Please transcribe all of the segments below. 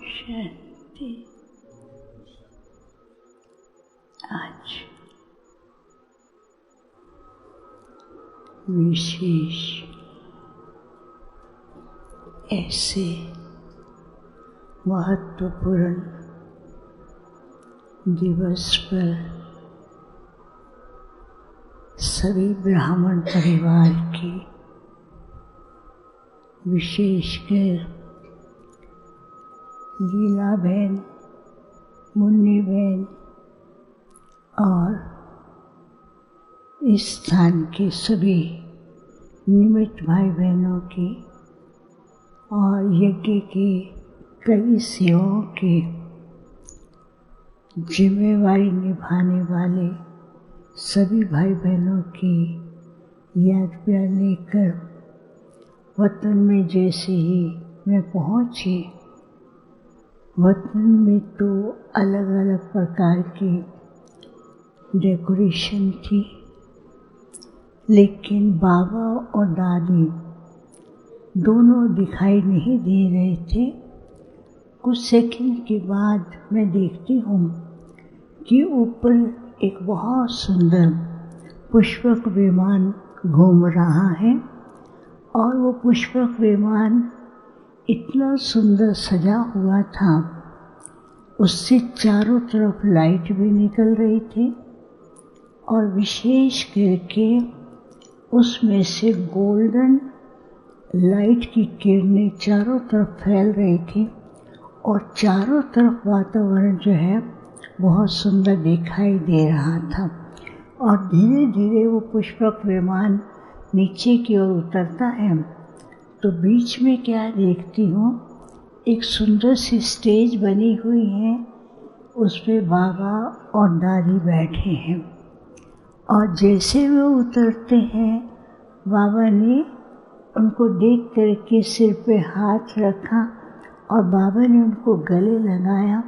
शांति। आज विशेष ऐसे महत्वपूर्ण दिवस पर सभी ब्राह्मण परिवार की, विशेषकर लीला बहन, मुन्नी बहन और इस स्थान के सभी निमित्त भाई बहनों की और यज्ञ की कई सेवाओं की जिम्मेवारी निभाने वाले सभी भाई बहनों की याद प्यार लेकर वतन में जैसे ही मैं पहुंची, वतन में तो अलग अलग प्रकार की डेकोरेशन थी, लेकिन बाबा और दादी दोनों दिखाई नहीं दे रहे थे। कुछ सेकंड के बाद मैं देखती हूँ कि ऊपर एक बहुत सुंदर पुष्पक विमान घूम रहा है और वो पुष्पक विमान इतना सुंदर सजा हुआ था, उससे चारों तरफ लाइट भी निकल रही थी और विशेष करके उसमें से गोल्डन लाइट की किरणें चारों तरफ फैल रही थी और चारों तरफ वातावरण जो है बहुत सुंदर दिखाई दे रहा था। और धीरे धीरे वो पुष्पक विमान नीचे की ओर उतरता है तो बीच में क्या देखती हूँ, एक सुंदर सी स्टेज बनी हुई है, उस पे बाबा और दादी बैठे हैं और जैसे वो उतरते हैं बाबा ने उनको देख करके सिर पे हाथ रखा और बाबा ने उनको गले लगाया।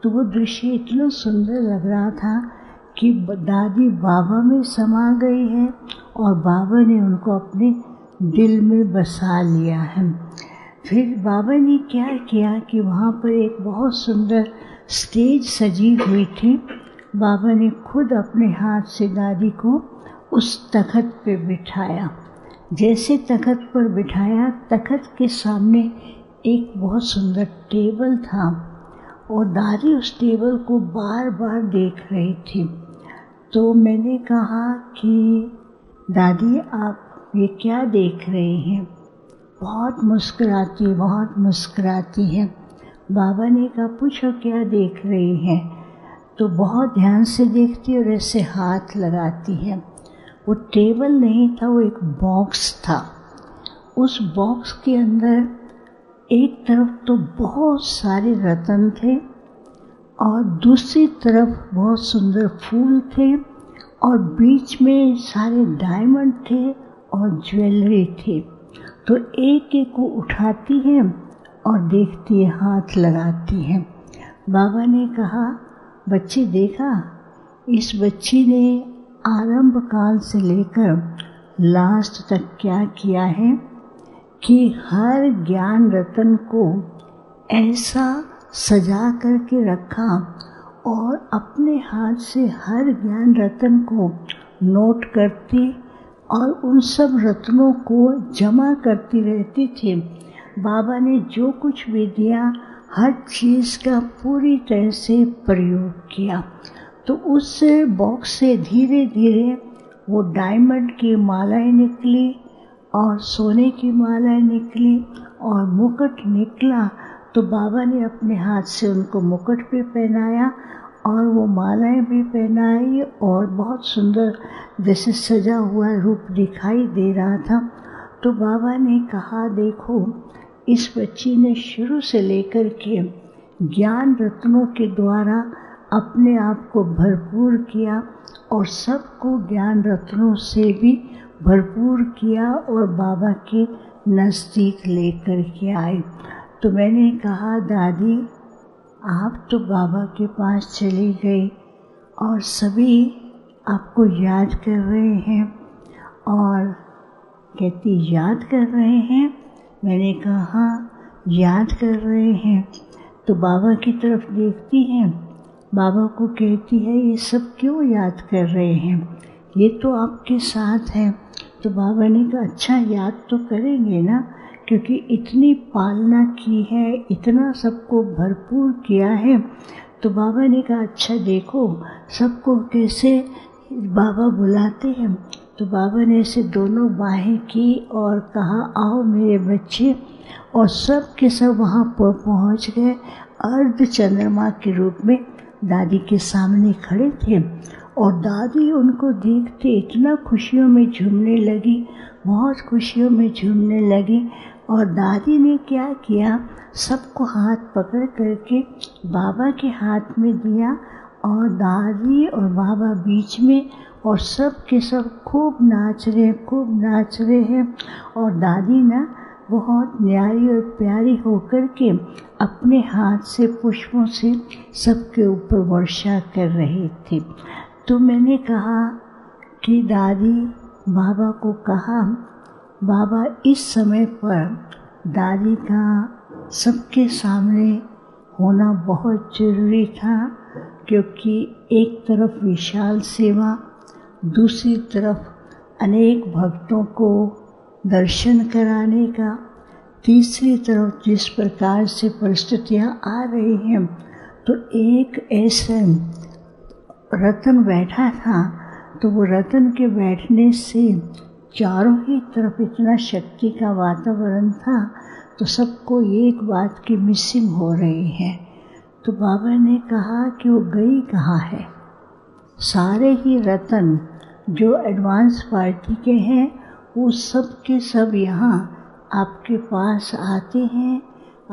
तो वो दृश्य इतना सुंदर लग रहा था कि दादी बाबा में समा गई है और बाबा ने उनको अपने दिल में बसा लिया है। फिर बाबा ने क्या किया कि वहाँ पर एक बहुत सुंदर स्टेज सजी हुई थी। बाबा ने खुद अपने हाथ से दादी को उस तख्त पे बिठाया। जैसे तख्त पर बिठाया, तख्त के सामने एक बहुत सुंदर टेबल था और दादी उस टेबल को बार बार देख रही थी। तो मैंने कहा कि दादी आप ये क्या देख रहे हैं? बहुत मुस्कुराती हैं। बाबा ने कहा पूछो क्या देख रही हैं? तो बहुत ध्यान से देखती और ऐसे हाथ लगाती है। वो टेबल नहीं था, वो एक बॉक्स था। उस बॉक्स के अंदर एक तरफ तो बहुत सारे रत्न थे और दूसरी तरफ बहुत सुंदर फूल थे और बीच में सारे डायमंड थे और ज्वेलरी थी। तो एक एक को उठाती है और देखती है, हाथ लगाती है। बाबा ने कहा बच्ची देखा, इस बच्ची ने आरंभ काल से लेकर लास्ट तक क्या किया है कि हर ज्ञान रत्न को ऐसा सजा करके रखा और अपने हाथ से हर ज्ञान रत्न को नोट करती और उन सब रत्नों को जमा करती रहती थी। बाबा ने जो कुछ भी दिया हर चीज़ का पूरी तरह से प्रयोग किया। तो उस बॉक्स से धीरे धीरे वो डायमंड की मालाएं निकली और सोने की मालाएं निकली और मुकुट निकला। तो बाबा ने अपने हाथ से उनको मुकुट भी पहनाया और वो मालाएं भी पहनाई और बहुत सुंदर जैसे सजा हुआ रूप दिखाई दे रहा था। तो बाबा ने कहा देखो, इस बच्ची ने शुरू से लेकर के ज्ञान रत्नों के द्वारा अपने आप को भरपूर किया और सबको ज्ञान रत्नों से भी भरपूर किया और बाबा के नज़दीक लेकर के आए। तो मैंने कहा दादी आप तो बाबा के पास चली गई और सभी आपको याद कर रहे हैं। और कहती याद कर रहे हैं? मैंने कहा याद कर रहे हैं। तो बाबा की तरफ देखती हैं, बाबा को कहती है ये सब क्यों याद कर रहे हैं, ये तो आपके साथ हैं। तो बाबा ने कहा अच्छा याद तो करेंगे ना, क्योंकि इतनी पालना की है, इतना सबको भरपूर किया है। तो बाबा ने कहा अच्छा देखो सबको कैसे बाबा बुलाते हैं। तो बाबा ने ऐसे दोनों बाहें की और कहा आओ मेरे बच्चे, और सब के सब वहाँ पर पहुँच गए। अर्ध चंद्रमा के रूप में दादी के सामने खड़े थे और दादी उनको देखते इतना खुशियों में झूमने लगी, बहुत खुशियों में झूमने लगी। और दादी ने क्या किया, सबको हाथ पकड़ करके बाबा के हाथ में दिया और दादी और बाबा बीच में, और सब के सब खूब नाच रहे हैं। और दादी ना बहुत न्यारी और प्यारी होकर के अपने हाथ से पुष्पों से सबके ऊपर वर्षा कर रही थी। तो मैंने कहा कि दादी बाबा को कहा, बाबा इस समय पर दादी का सबके सामने होना बहुत ज़रूरी था, क्योंकि एक तरफ विशाल सेवा, दूसरी तरफ अनेक भक्तों को दर्शन कराने का, तीसरी तरफ जिस प्रकार से परिस्थितियाँ आ रही हैं, तो एक ऐसा रतन बैठा था, तो वो रतन के बैठने से चारों ही तरफ इतना शक्ति का वातावरण था, तो सबको एक बात की मिसिंग हो रही है। तो बाबा ने कहा कि वो गई कहाँ है। सारे ही रतन जो एडवांस पार्टी के हैं वो सब के सब यहाँ आपके पास आते हैं,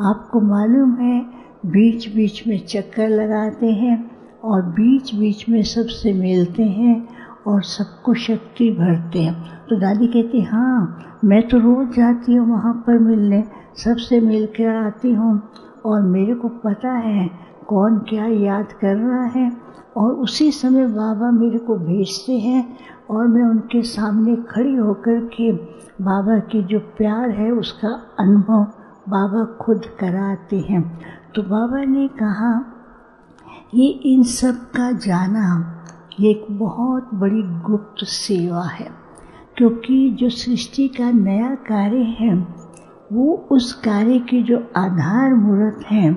आपको मालूम है बीच बीच में चक्कर लगाते हैं और बीच बीच में सबसे मिलते हैं और सबको शक्ति भरते हैं। तो दादी कहती हाँ मैं तो रोज़ जाती हूँ वहाँ पर मिलने, सबसे मिल कर आती हूँ और मेरे को पता है कौन क्या याद कर रहा है, और उसी समय बाबा मेरे को भेजते हैं और मैं उनके सामने खड़ी होकर के बाबा की जो प्यार है उसका अनुभव बाबा खुद कराते हैं। तो बाबा ने कहा ये इन सब का जाना ये एक बहुत बड़ी गुप्त सेवा है, क्योंकि जो सृष्टि का नया कार्य है वो उस कार्य के जो आधार मूर्त हैं,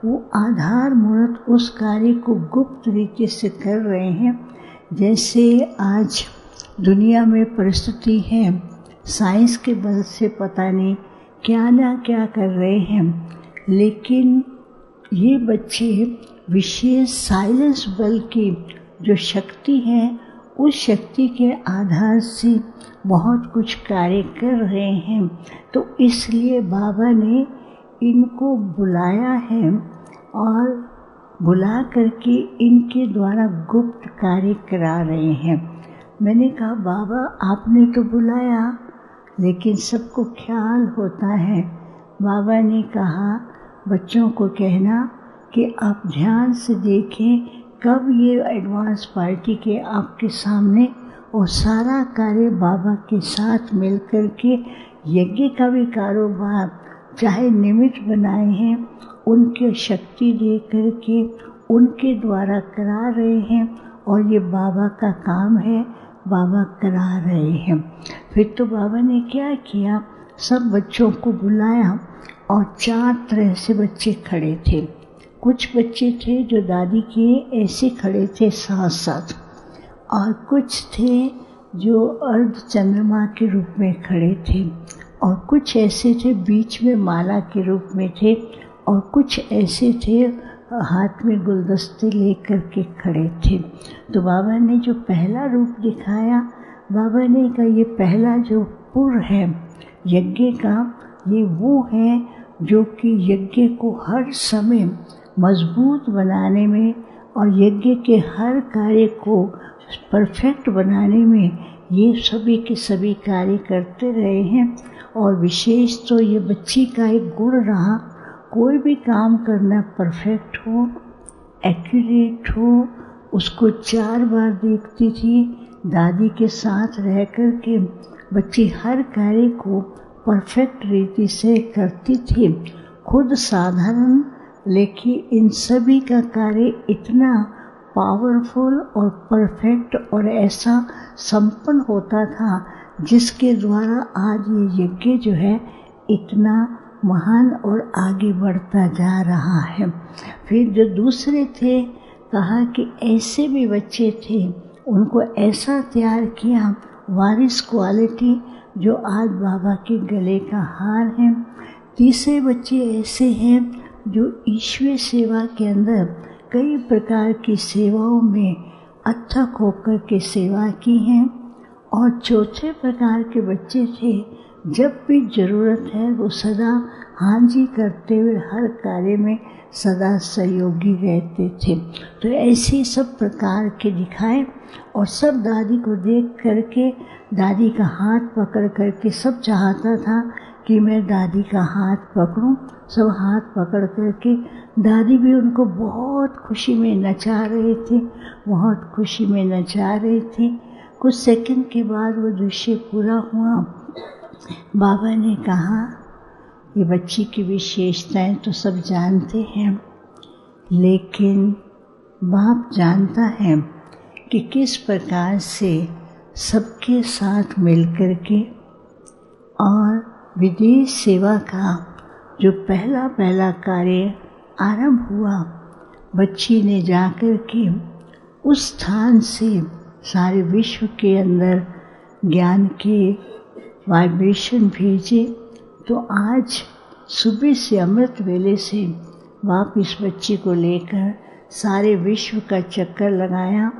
वो आधार मूर्त उस कार्य को गुप्त रीति से कर रहे हैं। जैसे आज दुनिया में परिस्थिति है, साइंस के बल से पता नहीं क्या ना क्या कर रहे हैं, लेकिन ये बच्चे विशेष साइलेंस बल की जो शक्ति है उस शक्ति के आधार से बहुत कुछ कार्य कर रहे हैं। तो इसलिए बाबा ने इनको बुलाया है और बुला करके इनके द्वारा गुप्त कार्य करा रहे हैं। मैंने कहा बाबा आपने तो बुलाया लेकिन सबको ख्याल होता है। बाबा ने कहा बच्चों को कहना कि आप ध्यान से देखें कब ये एडवांस पार्टी के आपके सामने और सारा कार्य बाबा के साथ मिलकर के यज्ञ का भी कारोबार चाहे निमित्त बनाए हैं उनके शक्ति दे करके उनके द्वारा करा रहे हैं, और ये बाबा का काम है, बाबा करा रहे हैं। फिर तो बाबा ने क्या किया, सब बच्चों को बुलाया और 4 तरह से बच्चे खड़े थे। कुछ बच्चे थे जो दादी के ऐसे खड़े थे साथ साथ, और कुछ थे जो अर्ध चंद्रमा के रूप में खड़े थे, और कुछ ऐसे थे बीच में माला के रूप में थे, और कुछ ऐसे थे हाथ में गुलदस्ते लेकर के खड़े थे। तो बाबा ने जो पहला रूप दिखाया, बाबा ने कहा ये पहला जो पुर है यज्ञ का, ये वो है जो कि यज्ञ को हर समय मजबूत बनाने में और यज्ञ के हर कार्य को परफेक्ट बनाने में ये सभी के सभी कार्य करते रहे हैं। और विशेष तो ये बच्ची का एक गुण रहा, कोई भी काम करना परफेक्ट हो, एक्यूरेट हो, उसको 4 बार देखती थी। दादी के साथ रह कर के बच्ची हर कार्य को परफेक्ट रीति से करती थी। खुद साधारण लेकिन इन सभी का कार्य इतना पावरफुल और परफेक्ट और ऐसा संपन्न होता था जिसके द्वारा आज ये यज्ञ जो है इतना महान और आगे बढ़ता जा रहा है। फिर जो दूसरे थे कहा कि ऐसे भी बच्चे थे, उनको ऐसा तैयार किया वारिस क्वालिटी जो आज बाबा के गले का हार है। तीसरे बच्चे ऐसे हैं जो ईश्वरीय सेवा के अंदर कई प्रकार की सेवाओं में अथक होकर के सेवा की हैं। और चौथे प्रकार के बच्चे थे, जब भी ज़रूरत है वो सदा हाँ जी करते हुए हर कार्य में सदा सहयोगी रहते थे। तो ऐसे सब प्रकार के दिखाए और सब दादी को देख करके दादी का हाथ पकड़ करके सब चाहता था कि मैं दादी का हाथ पकड़ूं। सब हाथ पकड़ करके दादी भी उनको बहुत खुशी में नचा रहे थे, बहुत खुशी में नचा रहे थे। कुछ सेकंड के बाद वो दृश्य पूरा हुआ। बाबा ने कहा ये बच्ची की विशेषताएं तो सब जानते हैं, लेकिन बाप जानता है कि किस प्रकार से सबके साथ मिलकर के और विदेश सेवा का जो पहला कार्य आरंभ हुआ, बच्ची ने जाकर के उस स्थान से सारे विश्व के अंदर ज्ञान के वाइब्रेशन भेजे। तो आज सुबह से अमृत वेले से वापस बच्ची को लेकर सारे विश्व का चक्कर लगाया।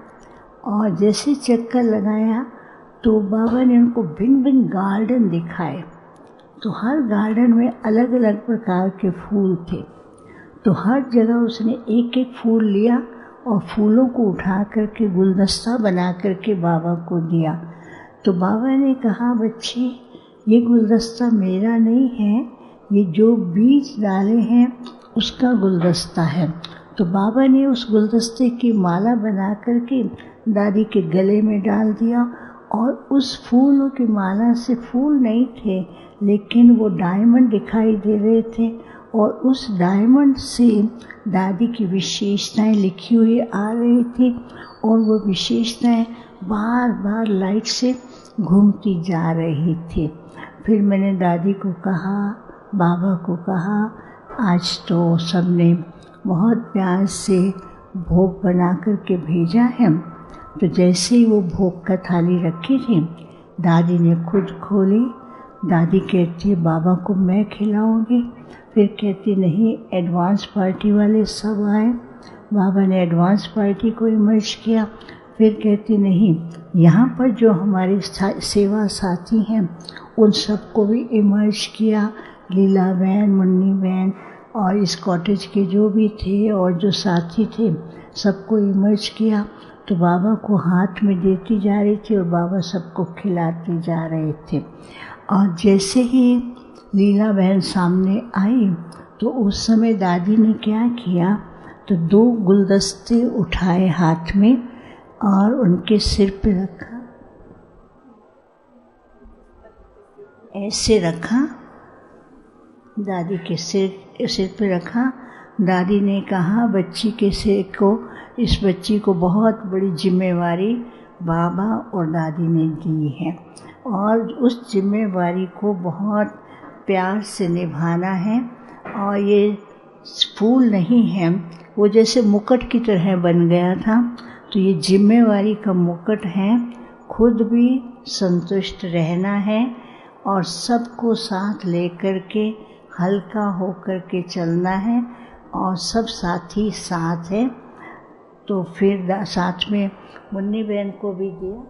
और जैसे चक्कर लगाया तो बाबा ने उनको भिन्न भिन्न गार्डन दिखाए। तो हर गार्डन में अलग अलग प्रकार के फूल थे। तो हर जगह उसने एक एक फूल लिया और फूलों को उठा करके गुलदस्ता बना करके बाबा को दिया। तो बाबा ने कहा बच्ची ये गुलदस्ता मेरा नहीं है, ये जो बीज डाले हैं उसका गुलदस्ता है। तो बाबा ने उस गुलदस्ते की माला बना करके दादी के गले में डाल दिया। और उस फूलों की माला से फूल नहीं थे, लेकिन वो डायमंड दिखाई दे रहे थे। और उस डायमंड से दादी की विशेषताएं लिखी हुई आ रही थी। और वो विशेषताएं बार बार लाइट से घूमती जा रही थी। फिर मैंने दादी को कहा, बाबा को कहा, आज तो सबने बहुत प्यार से भोग बना करके भेजा है। तो जैसे ही वो भोग का थाली रखी थी, दादी ने खुद खोली। दादी कहती है बाबा को मैं खिलाऊंगी। फिर कहती नहीं, एडवांस पार्टी वाले सब आए। बाबा ने एडवांस पार्टी को इमर्ज किया। फिर कहती नहीं, यहाँ पर जो हमारे सेवा साथी हैं उन सबको भी इमर्ज किया। लीला बहन, मुन्नी बहन और इस कॉटेज के जो भी थे और जो साथी थे सबको इमर्ज किया। तो बाबा को हाथ में देती जा रही थी और बाबा सबको खिलाते जा रहे थे। और जैसे ही लीला बहन सामने आई तो उस समय दादी ने क्या किया, तो 2 गुलदस्ते उठाए हाथ में और उनके सिर पे रखा, ऐसे रखा, दादी के सिर पे रखा। दादी ने कहा बच्ची के सिर को, इस बच्ची को बहुत बड़ी जिम्मेवारी बाबा और दादी ने दी है और उस जिम्मेवारी को बहुत प्यार से निभाना है। और ये फूल नहीं है, वो जैसे मुकुट की तरह बन गया था। तो ये जिम्मेवारी का मुकुट है, खुद भी संतुष्ट रहना है और सबको साथ लेकर के हल्का होकर के चलना है और सब साथी साथ है। तो फिर साथ में मुन्नी बहन को भी दिया।